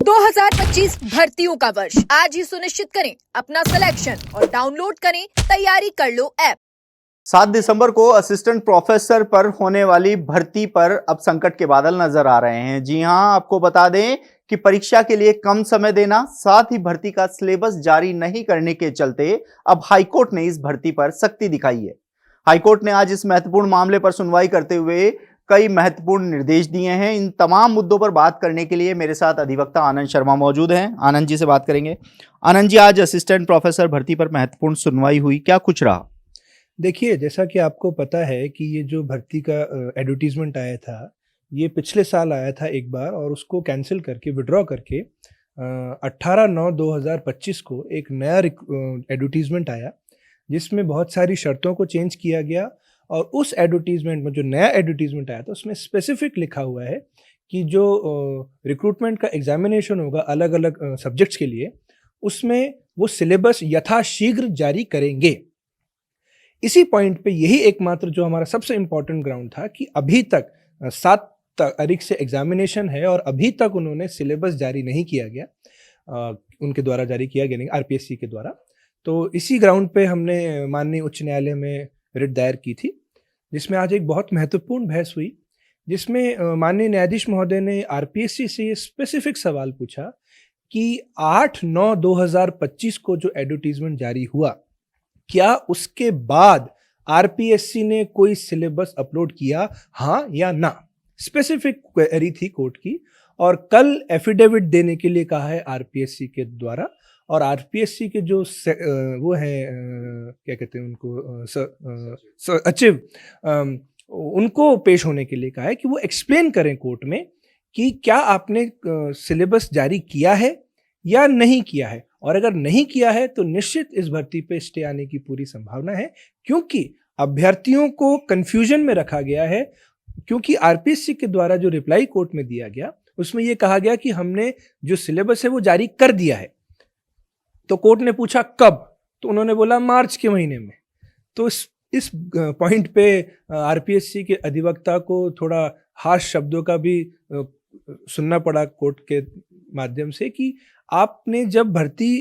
2025 भर्तियों का वर्ष आज ही सुनिश्चित करें अपना सिलेक्शन और डाउनलोड करें तैयारी कर लो ऐप। 7 दिसंबर को असिस्टेंट प्रोफेसर पर होने वाली भर्ती पर अब संकट के बादल नजर आ रहे हैं। जी हां, आपको बता दें कि परीक्षा के लिए कम समय देना, साथ ही भर्ती का सिलेबस जारी नहीं करने के चलते अब हाईकोर्ट ने इस भर्ती पर सख्ती दिखाई है। हाईकोर्ट ने आज इस महत्वपूर्ण मामले पर सुनवाई करते हुए कई महत्वपूर्ण निर्देश दिए हैं। इन तमाम मुद्दों पर बात करने के लिए मेरे साथ अधिवक्ता आनंद शर्मा मौजूद हैं। आनंद जी से बात करेंगे। आनंद जी, आज असिस्टेंट प्रोफेसर भर्ती पर महत्वपूर्ण सुनवाई हुई, क्या कुछ रहा? देखिए, जैसा कि आपको पता है कि ये जो भर्ती का एडवर्टीजमेंट आया था, ये पिछले साल आया था एक बार और उसको कैंसिल करके विड्रॉ करके 18/9/2025 को एक नया एडवर्टीजमेंट आया, जिसमें बहुत सारी शर्तों को चेंज किया गया। और उस एडवर्टीजमेंट में जो नया एडवर्टीजमेंट आया था उसमें स्पेसिफिक लिखा हुआ है कि जो रिक्रूटमेंट का एग्जामिनेशन होगा अलग अलग सब्जेक्ट्स के लिए, उसमें वो सिलेबस यथाशीघ्र जारी करेंगे। इसी पॉइंट पे यही एकमात्र जो हमारा सबसे इम्पोर्टेंट ग्राउंड था कि अभी तक 7 तारीख से एग्जामिनेशन है और अभी तक उन्होंने सिलेबस जारी नहीं किया गया, उनके द्वारा जारी किया गया नहीं, आरपीएससी के द्वारा। तो इसी ग्राउंड पे हमने माननीय उच्च न्यायालय में रिट दायर की थी, जिसमें आज एक बहुत महत्वपूर्ण बहस हुई, जिसमें माननीय न्यायाधीश महोदय ने आरपीएससी से ये स्पेसिफिक सवाल पूछा कि 8/9/2025 को जो एडवर्टीजमेंट जारी हुआ, क्या उसके बाद आरपीएससी ने कोई सिलेबस अपलोड किया, हाँ या ना? स्पेसिफिक क्वेरी थी कोर्ट की। और कल एफिडेविट देने के लिए कहा है आरपीएससी के द्वारा, और आरपीएससी के जो वो है क्या कहते हैं उनको, सचिव, उनको पेश होने के लिए कहा है कि वो एक्सप्लेन करें कोर्ट में कि क्या आपने सिलेबस जारी किया है या नहीं किया है। और अगर नहीं किया है तो निश्चित इस भर्ती पे स्टे आने की पूरी संभावना है, क्योंकि अभ्यर्थियों को कंफ्यूजन में रखा गया है। क्योंकि आरपीएससी के द्वारा जो रिप्लाई कोर्ट में दिया गया उसमें यह कहा गया कि हमने जो सिलेबस है वो जारी कर दिया है। तो कोर्ट ने पूछा कब, तो उन्होंने बोला मार्च के महीने में। तो इस पॉइंट पे आरपीएससी के अधिवक्ता को थोड़ा हार्श शब्दों का भी सुनना पड़ा कोर्ट के माध्यम से कि आपने जब भर्ती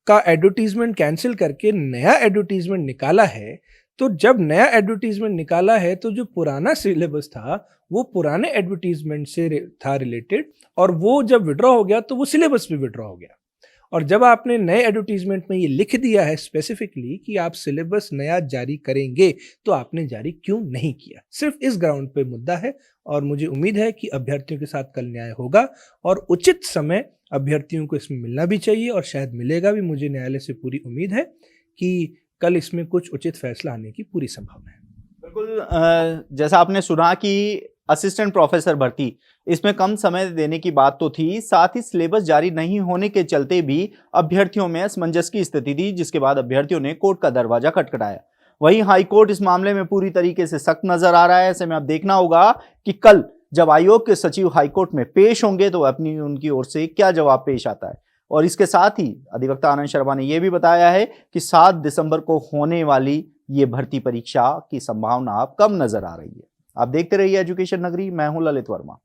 का एडवर्टीजमेंट कैंसिल करके नया एडवर्टीजमेंट निकाला है, तो जब नया एडवर्टीजमेंट निकाला है तो जो पुराना सिलेबस था वो पुराने एडवर्टीजमेंट से था रिलेटेड, और वो जब विड्रॉ हो गया तो वो सिलेबस भी विड्रॉ हो गया। और जब आपने नए एडवर्टीजमेंट में ये लिख दिया है स्पेसिफिकली कि आप सिलेबस नया जारी करेंगे, तो आपने जारी क्यों नहीं किया? सिर्फ इस ग्राउंड पे मुद्दा है, और मुझे उम्मीद है कि अभ्यर्थियों के साथ कल न्याय होगा और उचित समय अभ्यर्थियों को इसमें मिलना भी चाहिए और शायद मिलेगा भी। मुझे न्यायालय से पूरी उम्मीद है कि कल इसमें कुछ उचित फैसला आने की पूरी संभावना है। बिल्कुल, जैसा आपने सुना कि असिस्टेंट प्रोफेसर भर्ती, इसमें कम समय देने की बात तो थी, साथ ही सिलेबस जारी नहीं होने के चलते भी अभ्यर्थियों में असमंजस की स्थिति थी, जिसके बाद अभ्यर्थियों ने कोर्ट का दरवाजा खटखटाया। वहीं हाईकोर्ट इस मामले में पूरी तरीके से सख्त नजर आ रहा है। ऐसे में अब देखना होगा कि कल जब आयोग के सचिव हाईकोर्ट में पेश होंगे तो उनकी ओर से क्या जवाब पेश आता है। और इसके साथ ही अधिवक्ता आनंद शर्मा ने यह भी बताया है कि 7 दिसंबर को होने वाली ये भर्ती परीक्षा की संभावना अब कम नजर आ रही है। आप देखते रहिए एजुकेशन नगरी, मैं हूं ललित वर्मा।